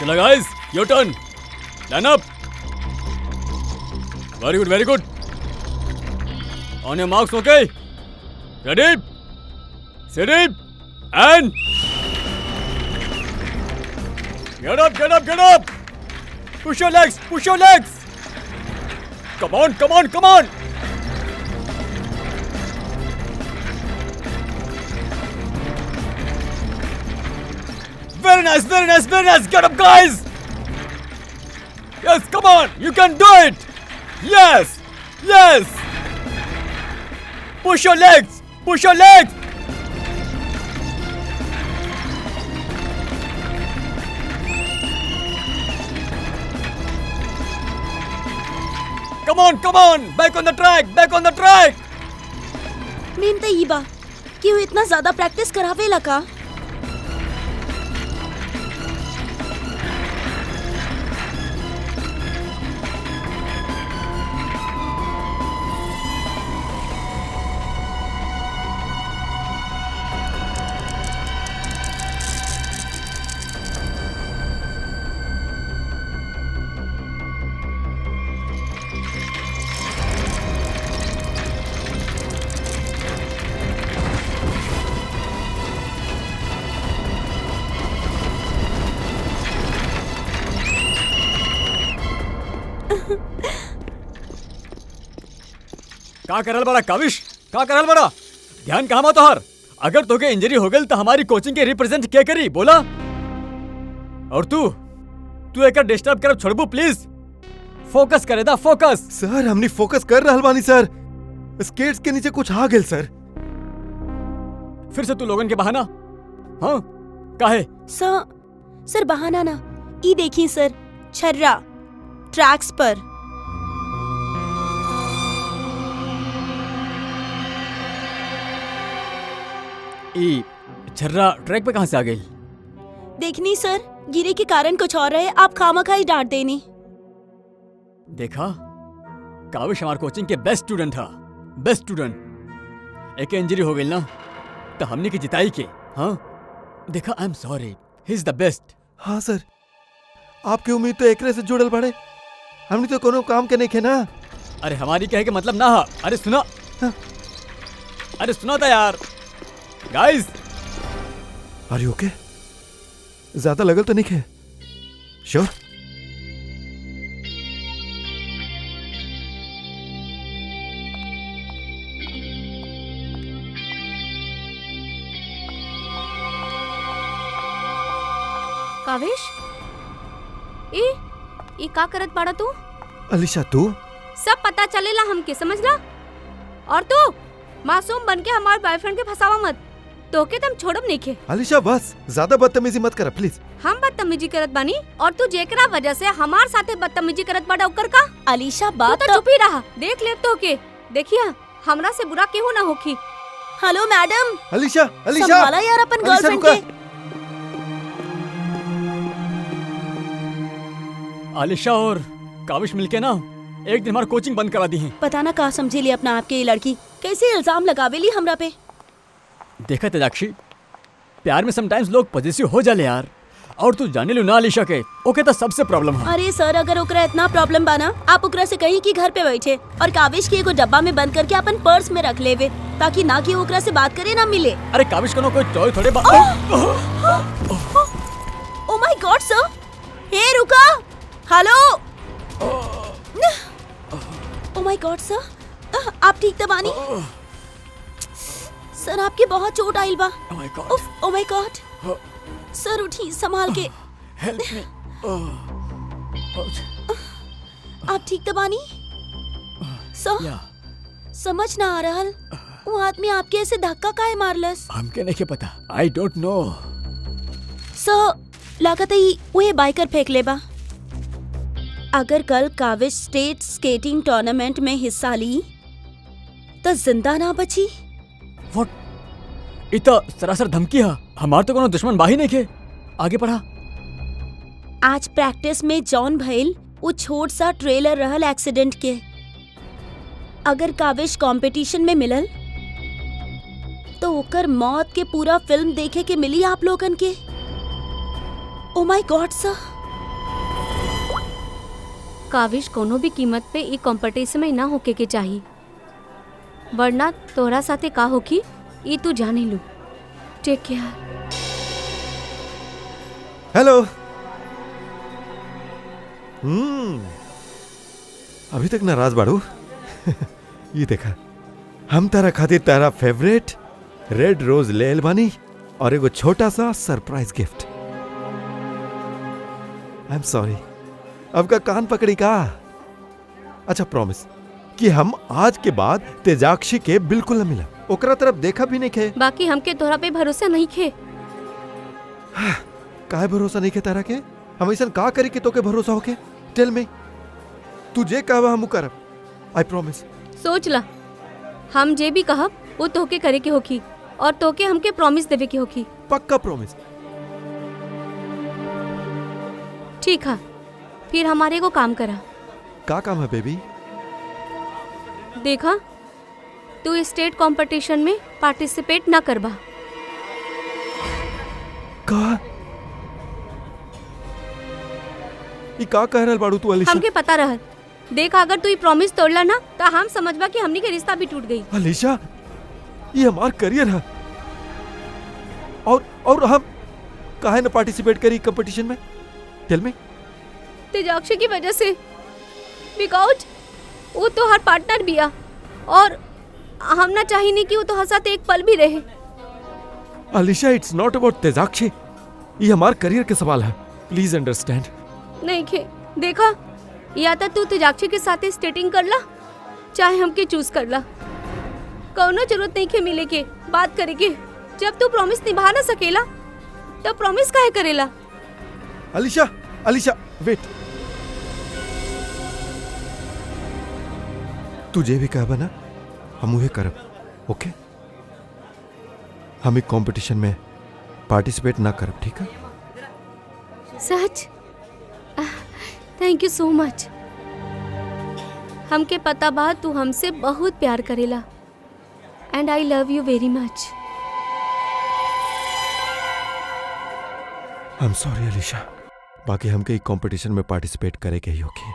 चलो guys, your turn. Line up. Very good, very good. On your marks, okay. Ready, steady, and get up, get up, get up. Push your legs, push your legs. Come on, come on, come on. Very nice, very nice, very nice. Get up, guys. Yes, come on. You can do it. Yes, yes. Push your legs, push your legs. Come on, back on the track, back on the track. Main त ई बा कि वो इतना ज्यादा practice करावेला का. का करल बड़ा काविश, का करल बड़ा. ध्यान कहाँ बा तोहर. अगर तोके इंजरी हो गई तो हमारी कोचिंग के रिप्रेजेंट क्या करी बोला. और तू एक डिस्टर्ब कर छोड़बू प्लीज. फोकस करे दा, फोकस. सर हमनी फोकस कर रहल बानी सर. स्केट्स के नीचे कुछ आ गेल सर. फिर से तू लोगन के बहाना. हाँ काहे. सर बहाना ना, ई देखी सर, छर्रा ट्रैक्स पर. ई छर्रा ट्रैक पे कहाँ से आ गई. देखनी सर, गिरे के कारण कुछ और है, आप खामखा ही डांट देनी. देखा, काविश हमारे कोचिंग के बेस्ट स्टूडेंट था, बेस्ट स्टूडेंट. एक इंजरी हो गई ना तो हमने की जिताई के. हाँ देखा, I am sorry, he is the best. हाँ सर, आपकी उम्मीद तो एकरे से जुड़ल पड़े. हमने तो कोनो काम के नहीं खे ना. अरे हमारी कहे के मतलब ना. अरे सुना. हाँ? अरे सुना था यार. गाइस, आर यू ओके? ज्यादा लगल तो नहीं खे? श्योर? काविश, ई का करत बाड़ा तू? अलीशा तू? सब पता चलेला हमके, समझला. और तू मासूम बन के हमारे बॉयफ्रेंड के फसावा मत. तोके तुम छोड़ब नहीं खे. अलीशा बस ज्यादा बदतमीजी मत कर प्लीज. हम बदतमीजी करत बानी और तू जेकरा वजह से हमार साथे बदतमीजी करत बाड़ा ओकर का. अलीशा तू बात तो चुप ही रहा. देख ले तो के देखिया, हमरा से बुरा केहू ना होखी. Hello madam. अलीशा, अलीशा संभाला यार अपन अलीशा, गर्लफ्रेंड रुका. के. आलिशा और काविश मिलके ना एक दिन हमारा कोचिंग बंद करा दी है. पता ना कहा समझे ली अपना आपके ये लड़की. कैसे इल्जाम लगावेली हमरा पे. देखा तेजाक्षी, प्यार में समटाइम्स लोग पॉजिटिव हो जाले यार. और तू जाने लो ना आलिशा के, ओके तो सबसे प्रॉब्लम है. अरे सर, अगर ओकरा इतना प्रॉब्लम बाना, आप ओकरा से कहीं कि घर पे बैठे और काविश की एगो डब्बा में बंद करके अपन पर्स में रख लेवे, ताकि ना कि ओकरा से बात करे ना मिले. अरे काविश को ना कोई टॉय थोड़े ओ माय गॉड सर. हे रुका. हेलो. ओ माय गॉड सर, आप ठीक तो बानी? सर आपके बहुत चोट आइल बा. Oh my God. सर उठी संभाल के. Help me. आप ठीक तो बानी? सर समझ ना आ रहल, वो आदमी आपके ऐसे धक्का काहे मारलस? हमके नहीं पता, आई डोंट नो. सर लागत है वो बाइकर फेंक लेबा. अगर कल काविश स्टेट स्केटिंग टूर्नामेंट में हिस्सा ली तो जिंदा ना बची. व्हाट? इतना सरासर धमकी है. हमार तो कोनो दुश्मन बाही नहीं के. आगे बढ़ा. आज प्रैक्टिस में जॉन भइल वो छोट सा ट्रेलर रहल एक्सीडेंट के. अगर काविश कंपटीशन में मिलल तो ओकर मौत के पूरा फिल्म देखे के मिली आप लोगन के. ओ माय गॉड सर. काविश कोनो भी कीमत पे ई कंपटीशन में ना होके के चाहिए, वरना तोहरा साथे का होखी ई तू जाने लू। Take care. हेलो। अभी तक नाराज बाड़ू? ये देखा, हम तारा खातिर तारा फेवरेट रेड रोज ले आइल बानी और एगो छोटा सा surprise gift. I am sorry, अब का कान पकड़ी का? अच्छा प्रॉमिस कि हम आज के बाद तेजाक्षी के बिल्कुल न मिला, ओकरा तरफ देखा भी नहीं खे। बाकी हमके तोहरा पे भरोसा नहीं खे। काहे भरोसा नहीं खे तारा के? हम ऐसा का करी कि तोके भरोसा होके? टेल मी, तू जे कहवा हम करब। I promise. सोच ला, हम जे भी कहब वो तोहके करे के होखी और तोहके हमके प्रॉमिस देवे के होखी। पक्का प्रॉमिस। ठीक है, फिर हमारे को काम करा। का काम है बेबी? देखा, तू स्टेट कंपटीशन में पार्टिसिपेट ना करबा। का? ई का कह रहल बाड़ू तू अलीशा? हमके पता रहल। देखा, अगर तू ये प्रॉमिस तोड़ला ना तो हम समझबा कि हमनी के रिश्ता भी टूट गई। अलीशा, ये हमार करियर है और हम काहे न पार्टिसिपेट करी कंपटीशन में? Tell me. तेजाक्षी की वजह से, बिकॉज वो तो हर पार्टनर बिया और हम ना चाहिए कि वो तो हर साथ एक पल भी रहे। अलीशा, इट्स नॉट अबाउट तेजाक्षी, ये हमार करियर के सवाल है। Please understand. नहीं खे, देखा, या तो तू तेजाक्षी के साथ स्टेटिंग कर ला, चाहे हमके चूज कर ला। कौनो जरूरत नहीं खे मिले के बात करे के। जब तू प्रॉमिस निभा ना सकेला तो प्रॉमिस काहे करेला? अलीशा, अलीशा वेट। तुझे भी कहबा ना, हम उहे करब, ओके? हम एक कंपटीशन में पार्टिसिपेट ना करब, ठीक है? सच? Thank you so much. हमके पता बा तू हमसे बहुत प्यार करेला and I love you very much. I am sorry Alisha, बाकी हमके एक कंपटीशन में पार्टिसिपेट करे के ही होगी।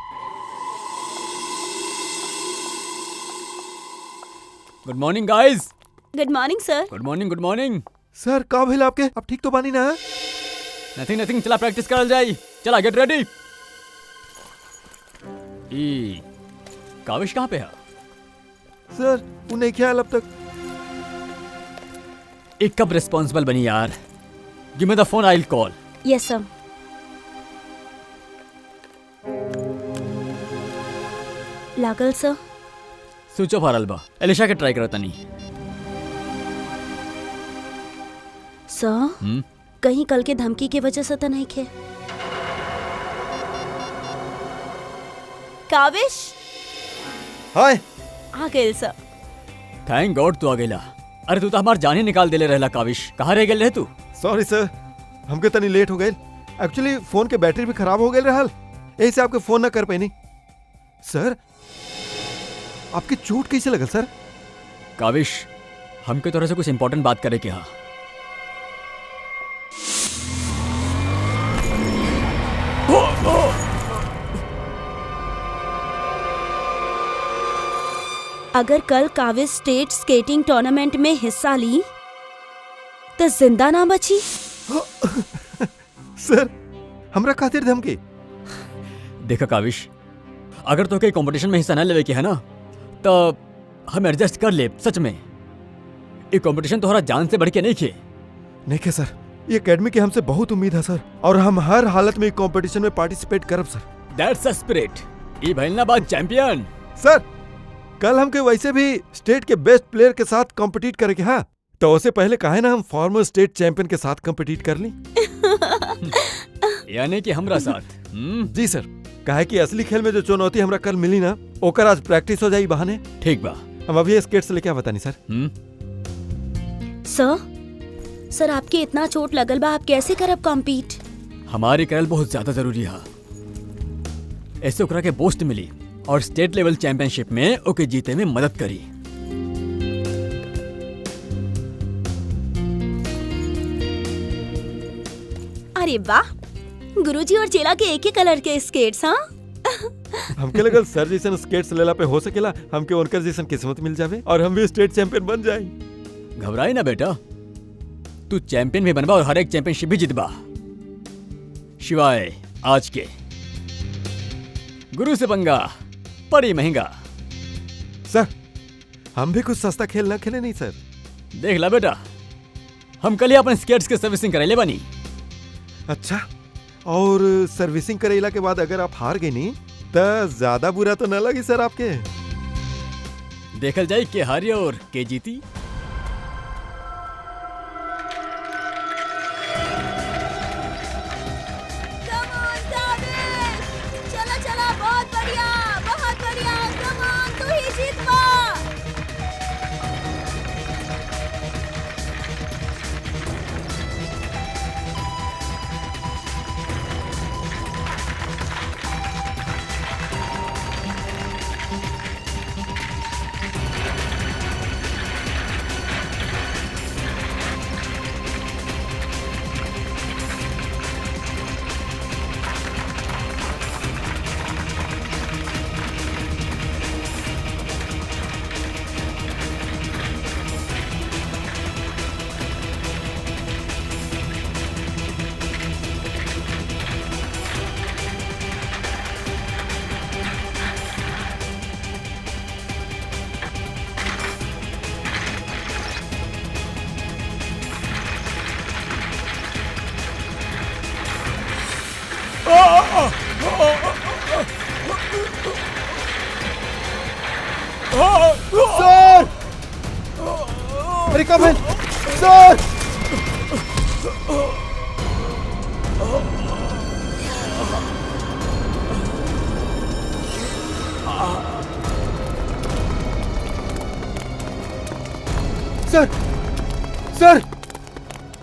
Good morning guys. Good morning sir. Good morning, good morning. Sir का भेल आपके? आप ठीक तो बानी ना? नथिंग नथिंग, चला प्रैक्टिस करल जाई। चला गेट रेडी। ई काविश कहाँ पे है? सर उन्हें ख्याल अब तक। एक कब रिस्पॉन्सिबल बनी यार। Give me the phone, I will call. Yes sir. लागल सर। स्विच ऑफ हारल बा। एलिशा के ट्राई करता नहीं। सर, कहीं कल के धमकी की वजह से तो नहीं खे? काविश हाय। आ गए सर। थैंक गॉड तू आ गेला। अरे तू तो हमार जान ही निकाल देले रहला काविश। कहाँ रह गेल रहे तू? सॉरी सर, हमके तनी लेट हो गए। एक्चुअली फोन के बैटरी भी खराब हो गए रहल, यही से आपके फोन ना कर पैनी। सर आपकी चोट कैसे लगल सर? काविश, हमके तोरा से कुछ इंपॉर्टेंट बात करे के हा। अगर कल काविश स्टेट स्केटिंग टूर्नामेंट में हिस्सा ली तो जिंदा ना बची। सर हमरा खातिर धमकी? देखा काविश, अगर तो कंपटीशन में हिस्सा न लेवे के है ना तो हम एडजस्ट कर ले। सच में ये कंपटीशन तोहरा जान से बढ़ के नहीं खे। नहीं के सर, ये एकेडमी की हमसे बहुत उम्मीद है सर, और हम हर हालत में कंपटीशन में पार्टिसिपेट करब सर। That's a spirit. ये भइलना बात चैंपियन। सर कल हमके वैसे भी स्टेट के बेस्ट प्लेयर के साथ कॉम्पिटिट करे के, हाँ तो उससे पहले काहे ना हम फॉर्मर स्टेट चैंपियन के साथ कॉम्पिटिट कर ली। यानी कि हमरा साथ। जी सर, काहे कि असली खेल में जो चुनौती हमरा कल मिली ना, ओकर आज प्रैक्टिस हो जाई बहाने। ठीक बा। हम अभी स्केट से लेके आ बतानी सर। सर आपके इतना चोट लगल बा, आप कैसे करब कॉम्पीट? हमारी करल बहुत ज्यादा जरूरी है। ऐसे ओकरा के बूस्ट मिली और स्टेट लेवल चैंपियनशिप में ओके जीते में मदद करी। अरे वाह, गुरुजी और चेला के एक ही कलर के स्केट्स। हाँ हमके लगल सर जैसन स्केट्स लेला पे हो सकेला हमके उनकर जैसन किस्मत मिल जावे और हम भी स्टेट चैंपियन बन जाए। घबराई ना बेटा, तू चैंपियन भी बनबा और हर एक चैंपियनशिप भी जितबा, शिवाय आज के गुरु से पंगा पड़ी महंगा। सर हम भी कुछ सस्ता खेल ना खेले नहीं सर। देख ला बेटा, हम कल ही अपने स्केट्स के सर्विसिंग कराइले बानी। अच्छा, और सर्विसिंग करेला के बाद अगर आप हार गए नहीं तो ज्यादा बुरा तो ना लगी सर आपके? देखल जाए के हारी और के जीती। चला चला, बहुत बढ़िया, बहुत बढ़िया। कम ऑन, तू ही जीतवा। सर अरे कब है सर? सर सर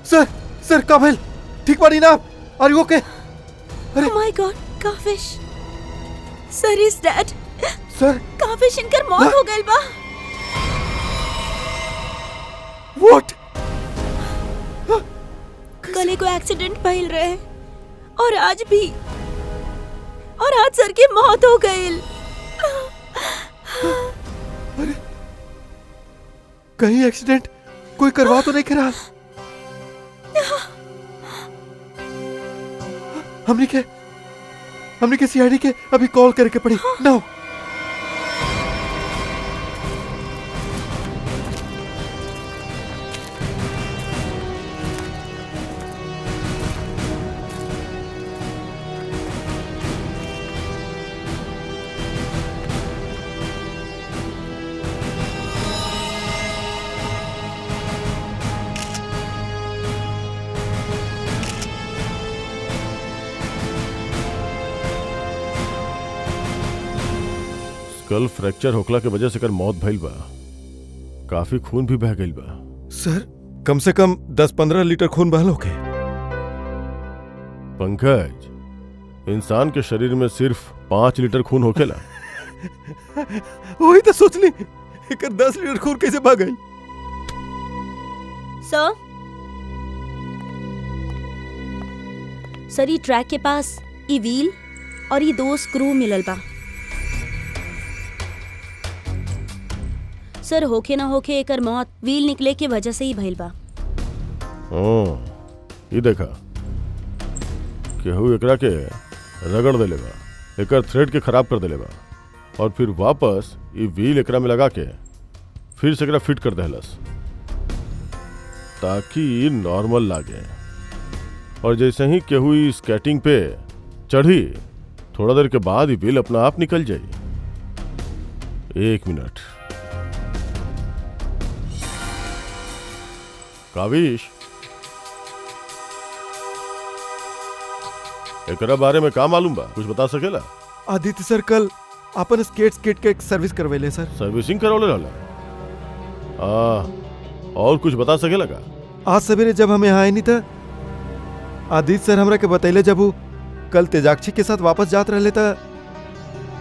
सर सर कब है? ठीक बानी ना आप? Are you okay? Oh my God, Kavish, sir is dead. Sir Kavish, इनकर मौत हो गई बा। व्हाट? कल को एक्सीडेंट भइल रहे और आज भी, और आज सर की मौत हो गई। अरे कहीं एक्सीडेंट कोई करवा तो नहीं करा? हमने के सीआईडी के अभी कॉल करके पड़ी नाउ। कल फ्रैक्चर होखला के वजह से कर मौत भइल बा, काफी खून भी बह गइल बा। सर कम से कम 10-15 लीटर खून बहल होके। पंकज, इंसान के शरीर में सिर्फ 5 लीटर खून होखेला। वही तो सोचली, एक 10 लीटर खून कैसे बह गई? सर, ये ट्रैक के पास ये व्हील और ये 2 स्क्रू मिलल बा। सर होके ना होके एकर मौत व्हील निकले के वजह से ही भइल बा। ये देखा, केहू एकरा के रगड़ देले बा, एकर थ्रेड के खराब कर देले बा और फिर वापस ये व्हील एकरा में लगा के फिर से एकरा फिट कर देहलस ताकि नॉर्मल लागे। और जैसे ही केहू ई स्केटिंग पे चढ़ी, थोड़ा देर के बाद ये व्हील अपना आप निकल जाई। 1 मिनट। काविश, एकरा बारे में का मालूम बा? कुछ बता सकेला? आदित्य सर कल अपन स्केट के सर्विस करवेले सर। सर्विसिंग करवले रहला? और कुछ बता सकेला का? आज सवेरे जब हम यहाँ आए नहीं था, आदित्य सर हमरा के बतैले जब वो कल तेजाक्षी के साथ वापस जात रहले था,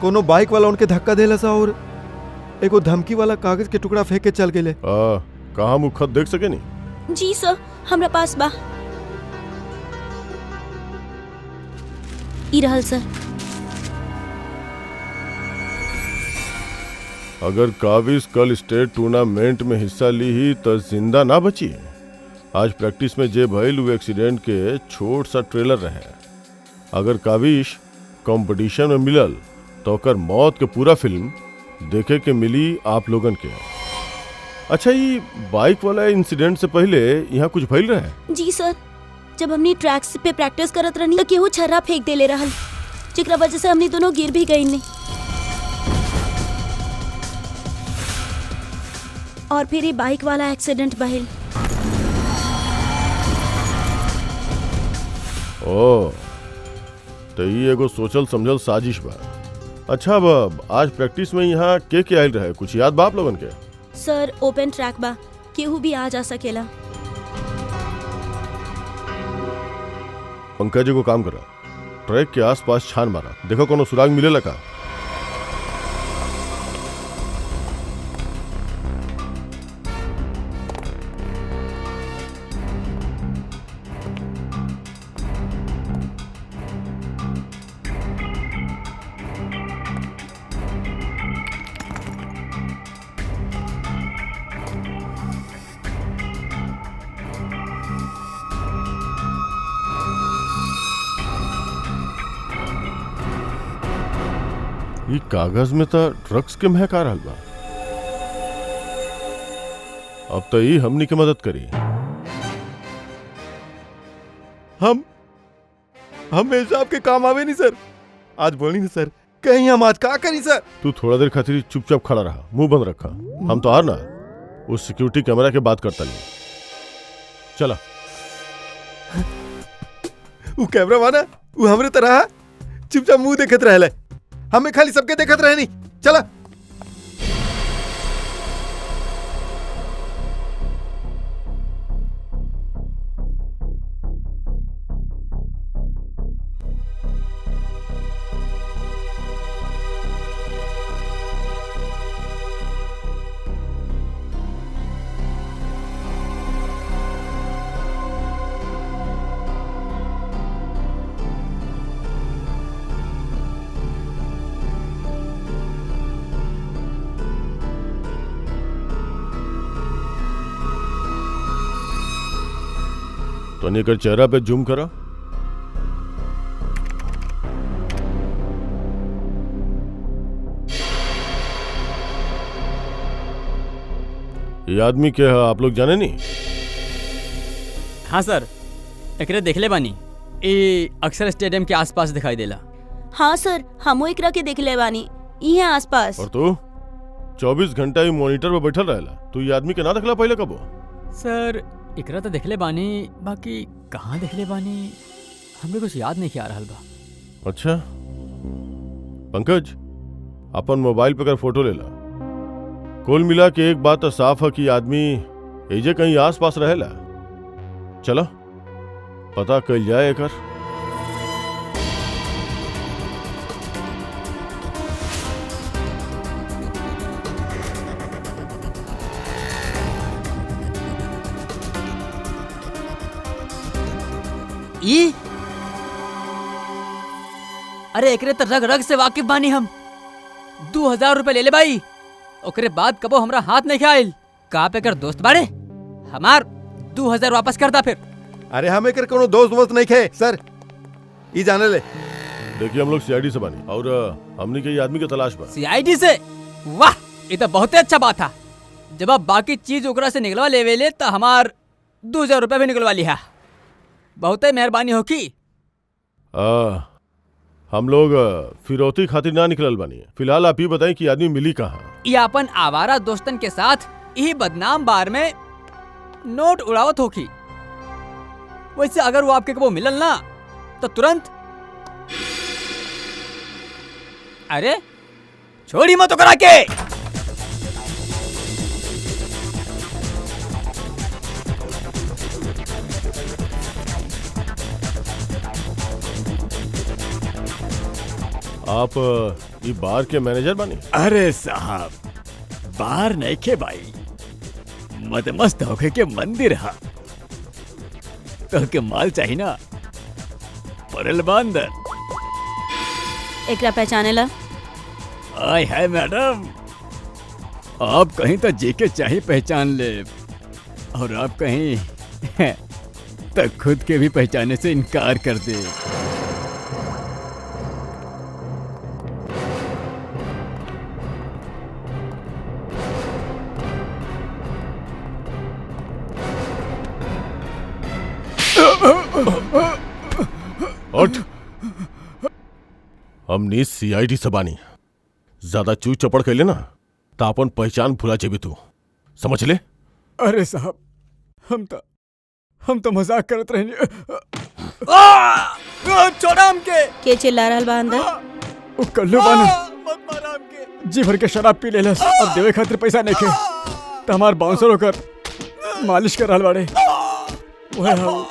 कोनो बाइक वाला उनके धक्का देला सा और एगो धमकी वाला कागज के टुकड़ा फेंक के चल गेले। कहाँ मुख खत देख सके नहीं? जी सर, हमरा पास बा। ई रहल सर। अगर काविश कल स्टेट टूर्नामेंट में हिस्सा ली ही तो जिंदा ना बची। आज प्रैक्टिस में जे भइल वो एक्सीडेंट के छोट सा ट्रेलर रहे। अगर काविश कंपटीशन में मिलल तो ओकर मौत के पूरा फिल्म देखे के मिली आप लोगन के। अच्छा, ये बाइक वाला इंसिडेंट से पहले यहाँ कुछ भइल रहे? जी सर, जब हमनी ट्रैक्स पे प्रैक्टिस करत रहनी तो केहू छर्रा फेंक देले रहल, जेकरा वजह से हमनी दोनों गिर भी गईनी। और फिर ये बाइक वाला एक्सीडेंट भइल। ओ, तो ये एगो सोचल समझल साजिश बा। अच्छा, अब आज प्रैक्टिस में यहाँ के आयल रहे, कुछ याद बा आप लोगन के? सर ओपन ट्रैक बा, केहू भी आ जा सकेला। पंकज को काम करा, ट्रैक के आसपास छान मारा, देखो कोनो सुराग मिलेला का। ये कागज में तो ड्रग्स के महक आ रहल बा। अब तो ये हमनी के मदद करी। हम हमेशा आपके काम आवे नहीं सर। आज बोली नहीं सर, कहीं हम आज का करी सर। तू थोड़ा देर खातिर चुपचाप खड़ा रहा, मुंह बंद रखा। हम तो हार ना उस सिक्योरिटी कैमरा के बात करता नहीं। चला। वो कैमरा वाला वो हमरे तरह चुपचाप मुंह देखत रहले, हमें खाली सबके देखत रहे नहीं। चला। तो निकर चेहरा पे जूम करा। ये आदमी क्या है आप लोग जाने नहीं? हाँ सर, एकरे देखले बानी, ये अक्सर स्टेडियम के आसपास दिखाई देला। हाँ सर, हमो एकरा के देखले बानी, ये आसपास। और तू 24 घंटा ये मॉनिटर पे बैठल रहेला, तू ये आदमी के ना देखला पहले कबो? सर एकरा तो देखले बानी, बाकी कहाँ देखले बानी हमरे कुछ याद नहीं आ रहल बा। अच्छा पंकज, अपन मोबाइल पे कर फोटो लेला। कुल मिला के एक बात तो साफ है कि आदमी एजे कहीं आस पास रहेला। चलो पता कल जाए एकर। ई अरे एकरे तो रग रग से वाकिफ बानी हम। 2000 रुपए ले ले भाई, ओकरे बाद कबो हमरा हाथ नहीं आइल। का पे कर दोस्त बाड़े, हमार 2000 वापस कर दा फिर। अरे हमें कर कोनो दोस्त वोस्त नहीं खे सर, ई जाने ले। देखिए हम लोग सीआईडी से बानी और हमने के ये आदमी की तलाश बा। सीआईडी से? वाह, ये तो बहुत ही अच्छा बात है। जब आप बाकी चीज ओकरा से निकलवा लेवे ले तो हमार 2000 रुपए भी निकलवा लिया। बहुत ही मेहरबानी हो की। हम लोग फिरौती खातिर ना निकलल बानी। फिलहाल आप ही बताएं कि आदमी मिली कहाँ? ये अपन आवारा दोस्तन के साथ यही बदनाम बार में नोट उड़ावत होगी। वैसे अगर वो आपके को मिलल ना तो तुरंत, अरे छोड़ी मत करा के। आप ये बार के मैनेजर बने? अरे साहब, बार नहीं के भाई, मदमस्त होके के मंदिर हा। तो के माल चाहिए ना, परल बंदर। एकरा पहचाने ला? आय है मैडम, आप कहीं तो जेके चाहे पहचान ले, और आप कहीं तक खुद के भी पहचाने से इनकार कर दे। उठ। हमनी सीआईडी से बानी, ज्यादा चू चपड़ कैले ना तो अपन पहचान भुला जेबी तू, समझ ले। अरे साहब, हम तो मजाक करत रहनी। छोड़ा हमके। के चिल्ला रहल बा अंदर? वो कल्लू बाना मत मारा हमके। जी भर के शराब पी लेलस, अब देवे खातिर पैसा नहीं खे, तो हमार बाउंसर होकर मालिश कर रहल बाड़े। ओए हाउ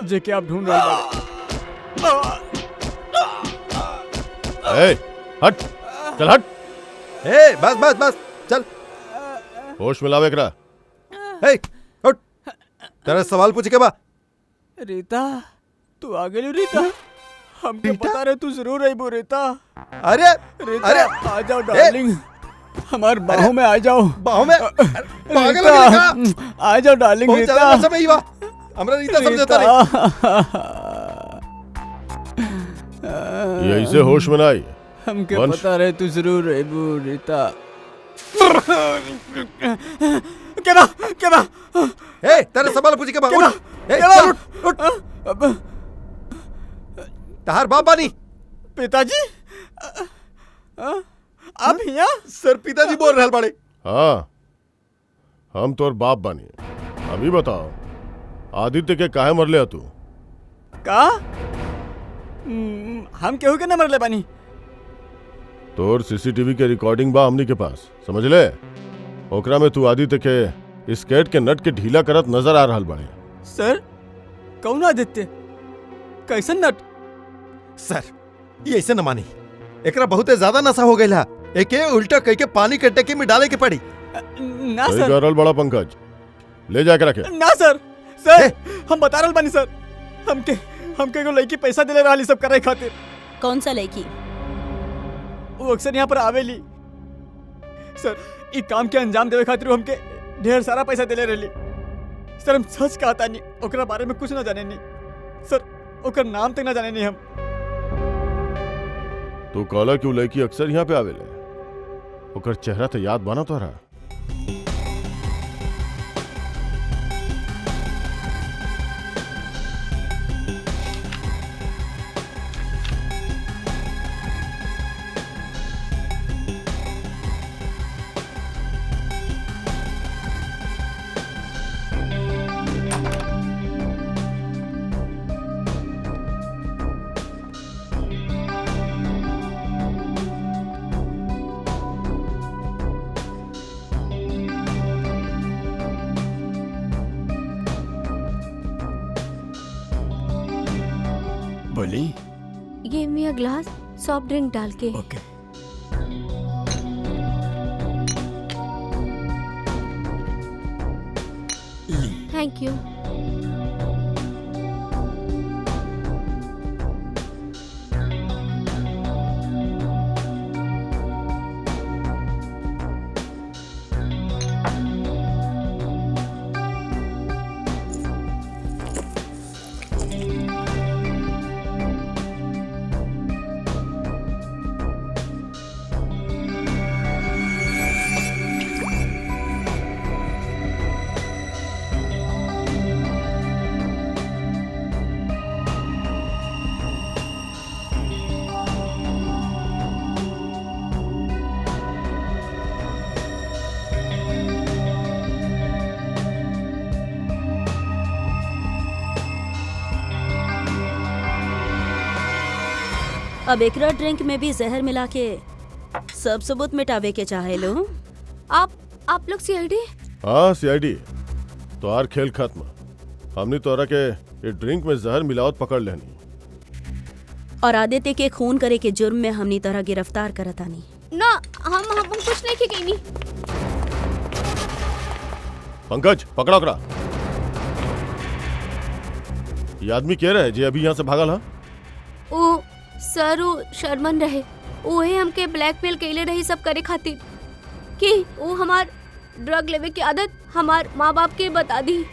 जे के आप ढूंढ रहल बाड़े। ए, हट, चल हट। ए बस बस बस चल। होश में लावे एकरा। ए उठ, तेरा सवाल पूछ के बा। रीता, तू आ गई रीता? हमके पता रहे तू जरूर आई रीता। अरे रीता, अरे आ जाओ डार्लिंग, हमार बाहों में आ जाओ। बाहों में पागल रीता, है का? आ जाओ डार्लिंग। बहुत रीता, ज्यादा समय ही बा। हमरा रीता समझता नहीं। ये ऐसे होश में ना आई। हमके वंश। पता रहे तू जरूर आईबू रीता। केबा केबा ए तेरा सवाल पूछ के बा। केबा उठ। ए केबा चल उठ। अब तहार बाप बानी। पिताजी, आप यहाँ? सर पिताजी बोल रहल बाड़े। हाँ, हम तोर बाप बानी। अभी बताओ, आदित्य के काहे मरले तू? का? हम केहू के न मरले बानी। तोर सीसीटीवी के रिकॉर्डिंग बा हमनी के पास, समझ ले। ओकरा में तू आदित्य के स्केट के नट के ढीला करत नजर आ रहल बाड़े। सर, कौन आदित्य? कैसन नट? सर ये ऐसे न मानी, एकरा बहुते ज्यादा नशा हो गइल है। एके उल्टा कह के पानी के टंकी में डाले के पड़ी। ना सही सर, कह रहल बड़ा पंकज, ले जाके रखे। ना सर, सर हम बता रहल बानी सर। हमके एगो लड़की पैसा देले रहली सब करे खातिर। कौन सा लड़की? वो अक्सर यहाँ पर आवेली सर, ई काम के अंजाम देवे खातिर वो हमके ढेर सारा पैसा देले रहली। सर हम सच कहता नहीं, ओकरा बारे में कुछ ना जाने नहीं सर, ओकर नाम तक ना जाने नहीं हम। तू कहला कि उ लड़की अक्सर यहाँ पे आवेले, ओकर चेहरा तो याद बाना तोहरा? बोली give me a glass soft drink डाल के। ओके। Thank you. अब एकरा ड्रिंक में भी जहर मिला के सब सबूत मिटावे के चाहे लो। आप लोग सीआईडी? हाँ सीआईडी, तोहार खेल खत्म। हमने तोरा के ये ड्रिंक में जहर मिलावट पकड़ लेनी, और आदित्य के खून करे के जुर्म में हमनी तरह गिरफ्तार करतानी। ना, हम कुछ नहीं की। पंकज पकड़ा ओकरा। ये आदमी कह रहा है जे अभी यहाँ से भागल है? ओ सर, वो शर्मन रहे, ओहे हमके ब्लैकमेल कैले रही सब करे खातिर। कि वो हमार ड्रग लेवे की आदत हमार माँ बाप के बता दी।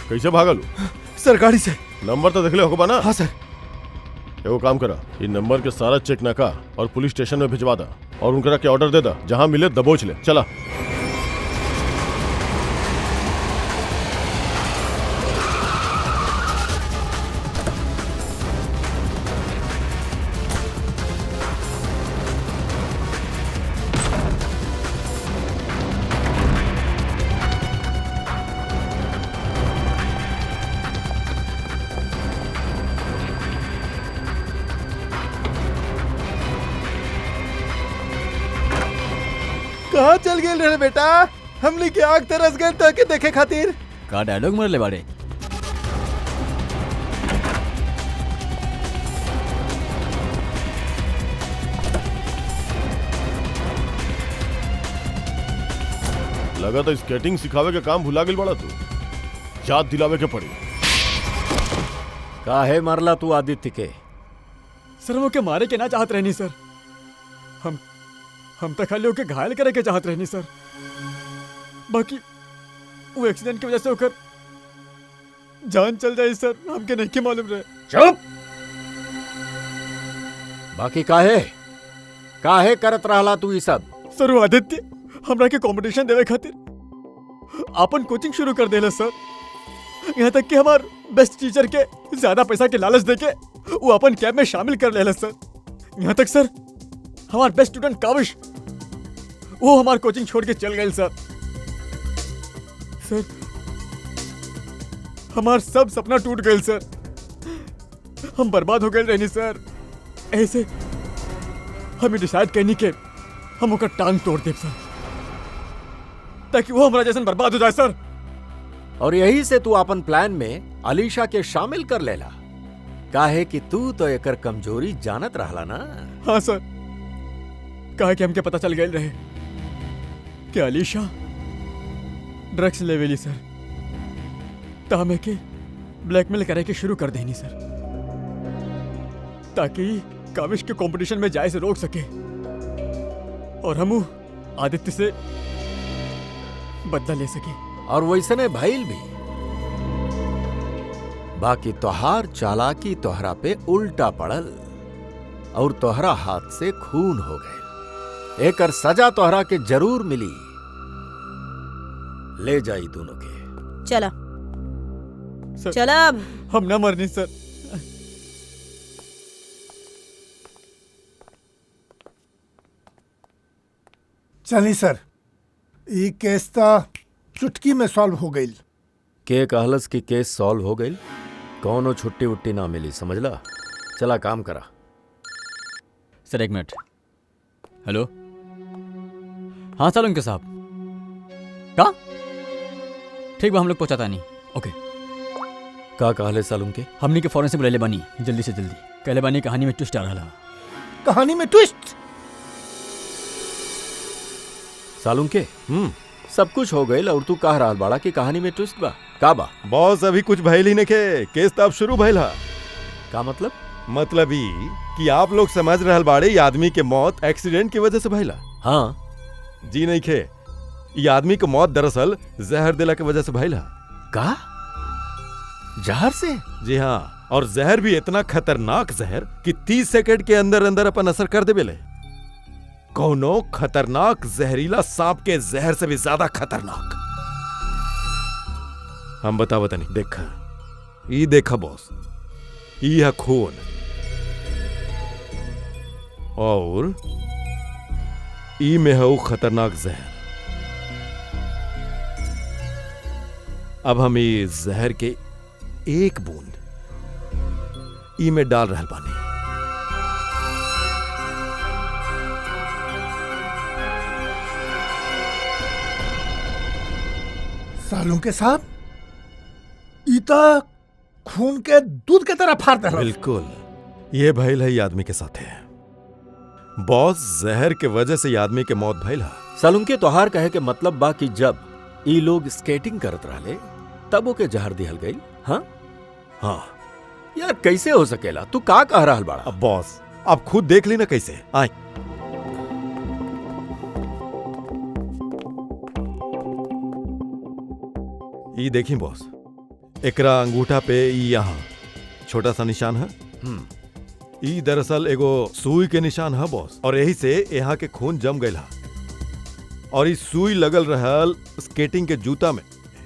कैसे भागलू? सर गाड़ी से। नंबर तो देख ले होगा ना? हाँ सर। एगो काम करा, इन नंबर के सारा चेक ना का और पुलिस स्टेशन में भिजवा दा और उनकरा के ऑर्डर दे दा, जहां मिले दबोच ले। चला। कहाँ चल गए रे बेटा? हमने के आग तरस गए ताकि देखे खातिर। का डायलॉग मरले बाड़े? लगा तो स्केटिंग सिखावे के काम भुला गेल बड़ा तू, याद दिलावे के पड़ी। काहे मारला तू आदित्य के? सर वो के मारे के ना चाहत रहनी सर, हम तो खाली ओके घायल करे के चाहत रहनी सर। बाकी वो एक्सीडेंट की वजह से होकर जान चल जाए सर, हमके नहीं के मालूम रहे। चुप। बाकी काहे करत रहला तू ई सब? सर वो आदित्य हमरा के कंपटीशन देवे खातिर अपन कोचिंग शुरू कर देला सर। यहाँ तक कि हमार बेस्ट टीचर के ज्यादा पैसा के लालच देके वो अपन कैब में शामिल कर लेला सर। यहाँ तक सर हमार बेस्ट स्टूडेंट काविश वो हमार कोचिंग छोड़ के चल गए सर। सर हमार सब सपना टूट गए सर, हम बर्बाद हो गए रहनी सर। ऐसे हमें डिसाइड करनी के हम ओकर टांग तोड़ देब सर, ताकि वो हमारा जैसन बर्बाद हो जाए सर। और यही से तू अपन प्लान में अलीशा के शामिल कर लेला, काहे कि तू तो एकर कमजोरी जानत रहला ना। हाँ सर, कहा कि हमके पता चल गए रहे कि अलीशा ड्रग्स लेवेली सर, तो हमें के ब्लैकमेल करे के शुरू कर देनी सर, ताकि काविश के कंपटीशन में जाए से रोक सके और हम आदित्य से बदला ले सके। और वैसने भइल भी। बाकी तोहार चालाकी तोहरा पे उल्टा पड़ल और तोहरा हाथ से खून हो गए। एकर सजा तोहरा के जरूर मिली। ले जाई दोनों के। चला सर चला अब। हम ना मरनी सर। चली सर, ई केस ता चुटकी में सॉल्व हो गई। के कहलस की केस सॉल्व हो गई? कौनो छुट्टी उट्टी ना मिली, समझला? चला काम करा। सर एक मिनट। हेलो, हाँ सालुंके साहब, का ठीक बा, हम लोग पहुंचाता नहीं। ओके। का कहले सालुम के? हमनी के फौरन से बुलाले बानी, जल्दी से जल्दी। कहले बानी कहानी में ट्विस्ट आ रहा। कहानी में ट्विस्ट? सालुम के सब कुछ हो गई और तू कह रहा बाड़ा कि कहानी में ट्विस्ट बा? का बा? बॉस अभी कुछ भइल ही नखे, केस तो अब शुरू भइल हा। का मतलब? मतलब ई कि आप लोग समझ रहल बाड़े, ये आदमी के मौत एक्सीडेंट की वजह से भइला। हाँ जी नहीं खे, ये आदमी के मौत दरअसल जहर दिला के वजह से भइला। का? जहर से? जी हाँ, और जहर भी इतना खतरनाक जहर कि 30 सेकंड के अंदर अंदर अपन असर कर देवेले। कौनो खतरनाक जहरीला सांप के जहर से भी ज्यादा खतरनाक। हम बताओ तनी, देखा ई देखा बॉस, ई है खून और ई में है वो खतरनाक जहर। अब हम ई जहर के एक बूंद ई में डाल रहल बानी। सालू के साहब ई तो खून के दूध के तरह फाड़ दे बिल्कुल ये भइल है ये आदमी के साथ है बॉस। जहर के वजह से ये आदमी के मौत भइल है। सलुंके तोहार कहे के मतलब बा कि जब ई लोग स्केटिंग करत रहले तब ओके जहर दिहल गई। हाँ हाँ यार कैसे हो सकेला? तू का कह रहल बाड़ा? अब बॉस आप खुद देख ली ना कैसे आए। ये देखी बॉस, एकरा अंगूठा पे यहाँ छोटा सा निशान है। ई दरअसल एगो सुई के निशान है बॉस, और यही से यहाँ के खून जम गया और ई सुई लगल रहल स्केटिंग के जूता में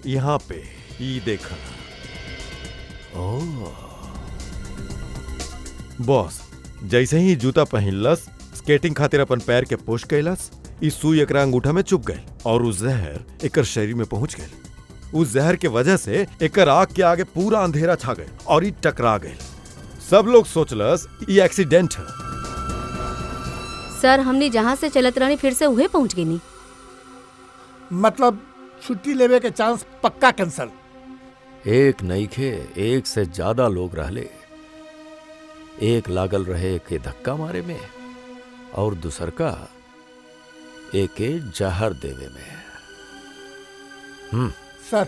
यहाँ पे। ई देखा बॉस, जैसे ही जूता पहनलस स्केटिंग खातिर अपन पैर के पोष कैलस, ई सुई एकरा अंगूठा में चुप गई और उस जहर एकर शरीर में पहुंच गई। उस जहर के वजह से एकर आग के आगे पूरा अंधेरा छा गए और ई टकरा गए। सब लोग सोचलस ई एक्सीडेंट है। सर हमने जहाँ से चलत रहनी फिर से उहे पहुँच गई। मतलब छुट्टी लेवे के चांस पक्का कैंसल। एक नईखे, एक से ज्यादा लोग रहले। एक लागल रहे के धक्का मारे में और दूसर का एके जहर देवे में। सर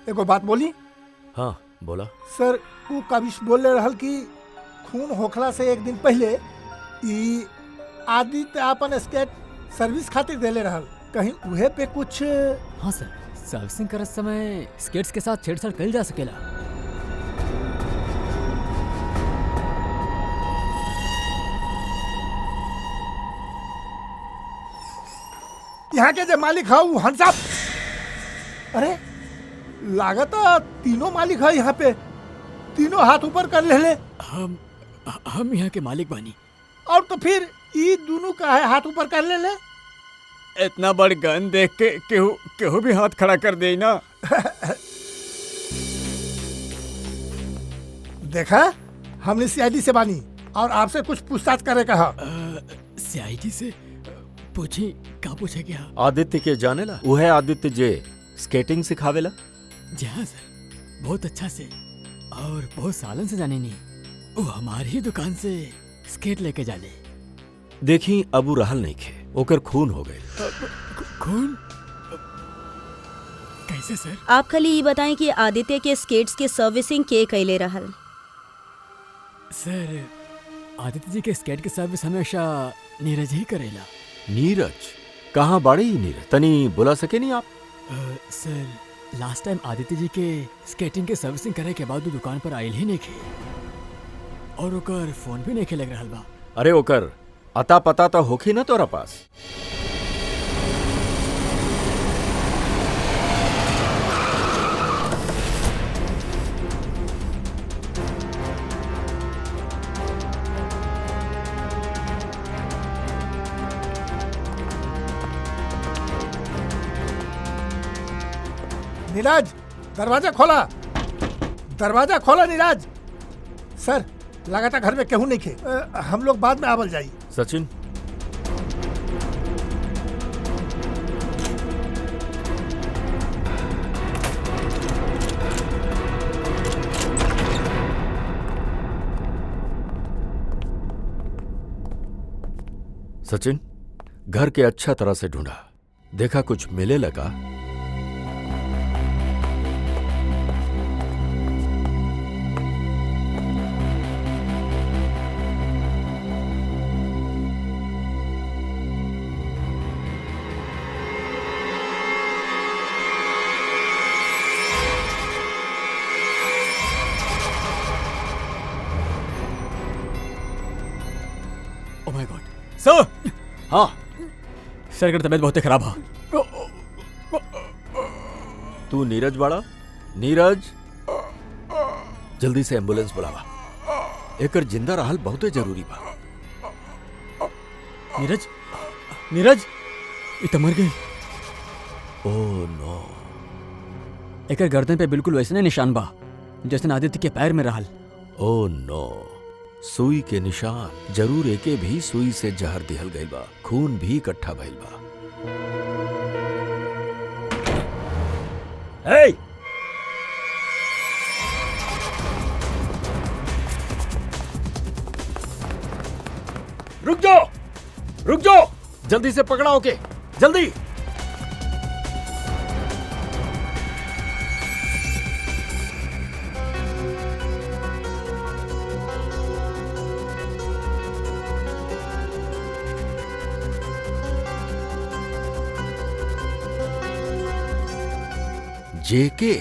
एगो बात बोली। हाँ बोला। सर वो काबिश बोले रहल कि खून होखला से एक दिन पहले ई आदित्य अपन स्केट सर्विस खातिर देले रहल, कहीं उहे पे कुछ। हाँ सर, सर्विसिंग करत समय स्केट्स के साथ छेड़छाड़ कल जा सकेला। यहाँ के जो मालिक है वो हंसा। अरे लागत तीनों मालिक है यहाँ पे, तीनों हाथ ऊपर कर ले। हम यहाँ के मालिक बानी। और तो फिर ये दोनों का है हाथ ऊपर कर ले। इतना बड़ गन देख के केहू भी हाथ खड़ा कर दे ना। देखा, हमने सीआईडी से बानी और आपसे कुछ पूछताछ करे कहा। सीआईडी से पूछी का पूछे क्या? आदित्य के जानेला? वो है आदित्य जे स्केटिंग सिखावेला। जी हाँ सर, बहुत अच्छा से और बहुत सालन से जाने नहीं। वो हमारी ही दुकान से स्केट लेके जाले। देखी अबू रहल नहीं खे, ओकर खून हो गए। खून कैसे सर? आप खाली ये बताएं कि आदित्य के स्केट्स के सर्विसिंग के कैले रहल। सर आदित्य जी के स्केट की सर्विस हमेशा नीरज ही करेला। नीरज कहाँ बाड़े ही नीरज? तनी बुला सके नहीं आप? सर लास्ट टाइम आदित्य जी के स्केटिंग के सर्विसिंग करे के बाद वो दुकान पर आयल ही नहीं खे और ओकर फोन भी नहीं खे लग रहल बा। अरे ओकर अता पता तो होखी ना तोरा पास? नीरज दरवाजा खोला, दरवाजा खोला नीरज। सर लगातार घर में केहू नहीं खे, हम लोग बाद में आवल जाई। सचिन सचिन घर के अच्छा तरह से ढूंढा, देखा कुछ मिले लगा? ओह माय गॉड सर। हाँ सर की तबीयत बहुत खराब है। तू नीरज बाड़ा? नीरज जल्दी से एम्बुलेंस बुलावा, एकर जिंदा रहल बहुते जरूरी बा। नीरज नीरज ये तो मर गई। Oh no. एकर गर्दन पे बिल्कुल वैसने निशान बा जैसे आदित्य के पैर में रहल। ओह नो, सुई के निशान। जरूर एके भी सुई से जहर दिहल गई बा, खून भी इकट्ठा भइल बा। हे रुक जाओ, जल्दी से पकड़ा ओके, जल्दी। जेके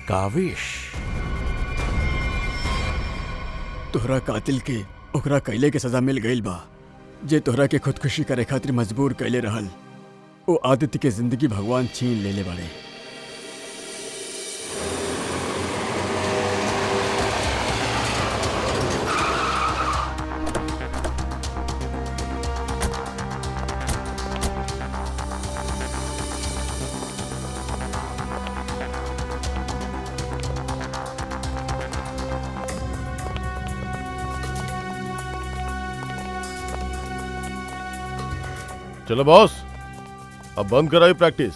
काविश तोहरा कातिल के ओकरा कैले के सजा मिल गईल बा, जे तोहरा के खुदकुशी करे खातिर मजबूर कैले रहल। ओ आदित्य के जिंदगी भगवान छीन लेले बाड़े। चलो बॉस, अब बंद कराई प्रैक्टिस।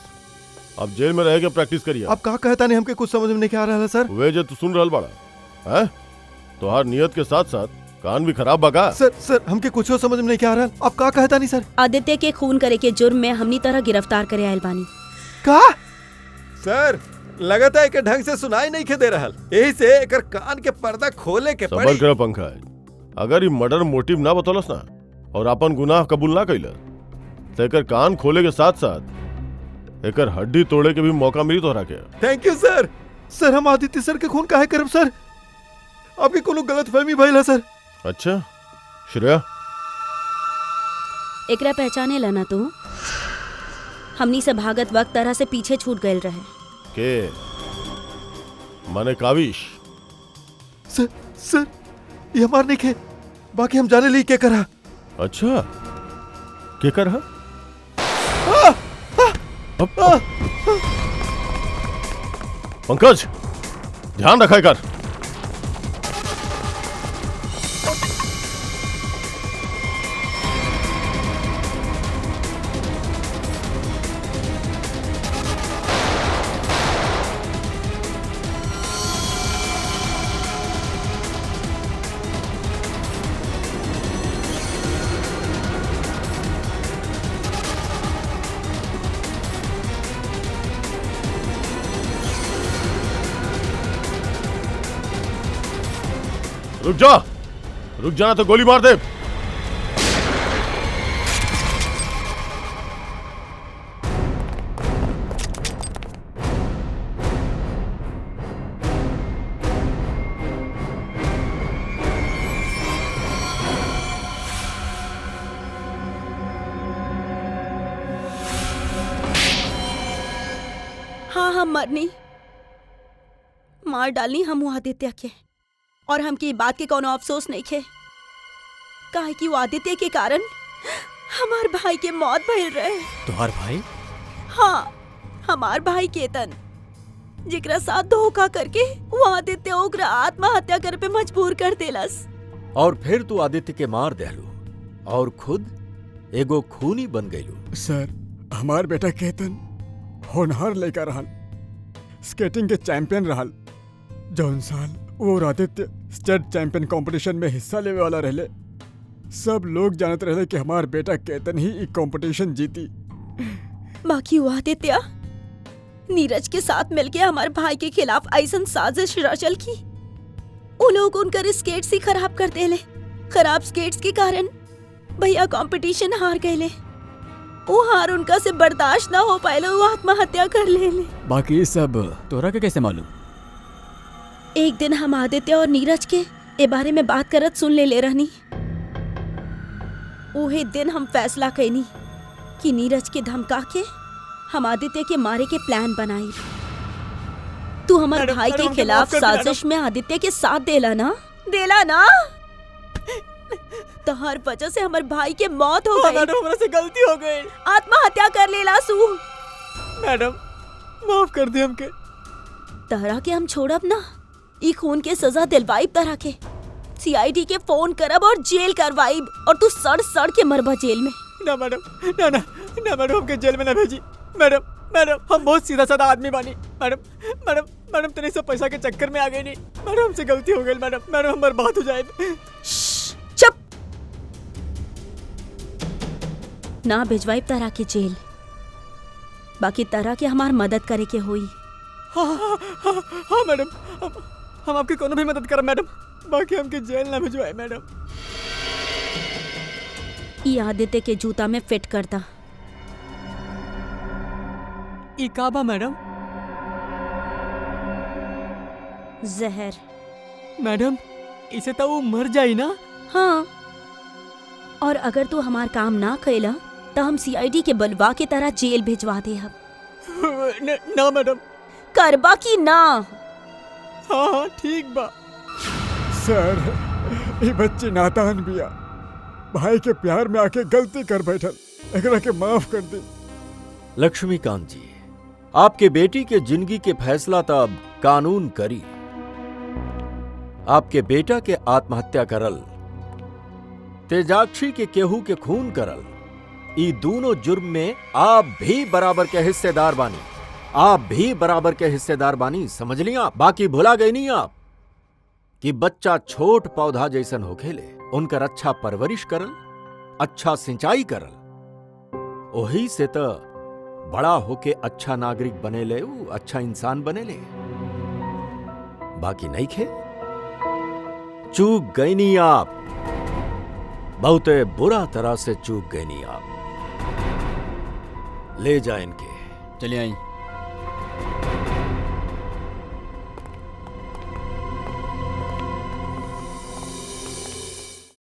अब जेल में रह के प्रैक्टिस करिए। अब का कहता नहीं, हमके कुछ समझ में नहीं आ रहा है सर। वे जो तू सुन रहल बाड़ा है, तोहार नियत के साथ साथ कान भी खराब बगा। सर हमके कुछ समझ में नहीं आ रहा। अब का कहता नहीं सर? आदित्य के खून करे के जुर्म में हमनी तरह गिरफ्तार करे आयल बानी। का सर लगता है कि ढंग से सुनाई नहीं के दे रहा, यही से एकर कान के पर्दा खोले के सबर पड़ी। कर पंखा, अगर ये मर्डर मोटिव ना बतौलस ना और अपन गुनाह कबूल ना कैलस तो एकर कान खोले के साथ साथ एकर हड्डी तोड़े के भी मौका मिली तोहरा के। थैंक यू सर। सर हम आदित्य सर के खून काहे करब सर? अभी कोनो गलतफहमी भइल है सर। अच्छा श्रेया, एकरा पहचाने ला ना तू? हमनी से भागत वक्त तरह से पीछे छूट गए रहे। के माने काविश? सर ये हमार नहीं खे, बाकी हम जाने ली के करा। अच्छा के कर हा? पंकज ध्यान रखा कर। रुक जाना तो गोली मार दे। हाँ हम मरनी मार डालनी हम आदित्य के, और हमकी बात के कोनो अफसोस नहीं खे, काहे कि वो आदित्य के कारण हमार भाई के मौत भइल रहे। तुम्हार भाई? हाँ हमार भाई केतन, जिकरा साथ धोखा करके वो आदित्य ओकरा आत्महत्या करे पे मजबूर कर देलस। और फिर तू आदित्य के मार देलू और खुद एगो खूनी बन गईलू। सर हमार बेटा केतन होनहार लेकर रहल, स्केटिंग के चैंपियन रहल। जौन साल वो और आदित्य स्टेट चैंपियन कंपटीशन में हिस्सा लेवे वाला रहले, सब लोग जानत रहे कि हमार बेटा केतन ही ई कंपटीशन जीती। बाकी वो आदित्य नीरज के साथ मिलके हमारे भाई के खिलाफ ऐसन साजिश रचल की वो लोग उनकर स्केट्स ही खराब कर देले। खराब स्केट्स के कारण भैया कंपटीशन हार गए। वो हार उनका से बर्दाश्त ना हो पाए, वो आत्महत्या कर ले। बाकी सब तोरा के कैसे मालूम? एक दिन हम आदित्य और नीरज के ए बारे में बात करत सुन ले रहनी। उहे दिन हम फैसला कैनी कि नीरज के धमका के हम आदित्य के मारे के प्लान बनाई। तू हमारे भाई के खिलाफ साजिश में आदित्य के साथ देला ना तो हर वजह से हमारे भाई के मौत हो गई। मैडम हमरा से गलती हो गई। आत्महत्या कर लेला सू। मैडम माफ कर दे हमके। तहरा के हम छोड़ब ना, ई खून के सजा दिलवाइब तरह के। सीआईडी के फोन करब और जेल करवाइब, और तू सड़ सड़ के मरबा जेल में। ना मैडम, ना मैडम हमके जेल में ना भेजी। मैडम मैडम हम बहुत सीधा साधा आदमी बानी। मैडम मैडम मैडम तनी सब पैसा के चक्कर में आ गई नहीं। मैडम हमसे गलती हो गई मैडम। मैडम हम बर्बाद हो जाए। चुप। ना भिजवाई तारा के जेल, बाकी तारा के हमार मदद करे के हुई। हाँ मैडम, हम आपकी कोनो भी मदद करब मैडम, बाकी हमके जेल ना भिजवाए मैडम। ई आदित्य के जूता में फिट करता। ई काबा मैडम? जहर। मैडम इसे तो वो मर जाई ना? हाँ, और अगर तू हमार काम ना कैला तो हम सीआईडी के बलवा के तरह जेल भिजवा दे। हम ना मैडम। करबा की ना? हाँ हाँ ठीक बा। सर, ये बच्ची नादान बिया, भाई के प्यार में आके गलती कर बैठल, एकरा के माफ कर दी। लक्ष्मीकांत जी, आपके बेटी के जिंदगी के फैसला तब कानून करी। आपके बेटा के आत्महत्या करल, तेजाक्षी के केहू के खून करल, ई दोनों जुर्म में आप भी बराबर के हिस्सेदार बानी। आप भी बराबर के हिस्सेदार बानी, समझ लिया? बाकी भुला गई नहीं आप कि बच्चा छोट पौधा जैसन होखेले, उनकर अच्छा परवरिश करल, अच्छा सिंचाई करल, ओही से तो बड़ा होके अच्छा नागरिक बनेले, अच्छा इंसान बनेले। बाकी नहीं खे, चूक गई नहीं आप, बहुते बुरा तरह से चूक गई नहीं आप। ले जा इनके। चलिए आई।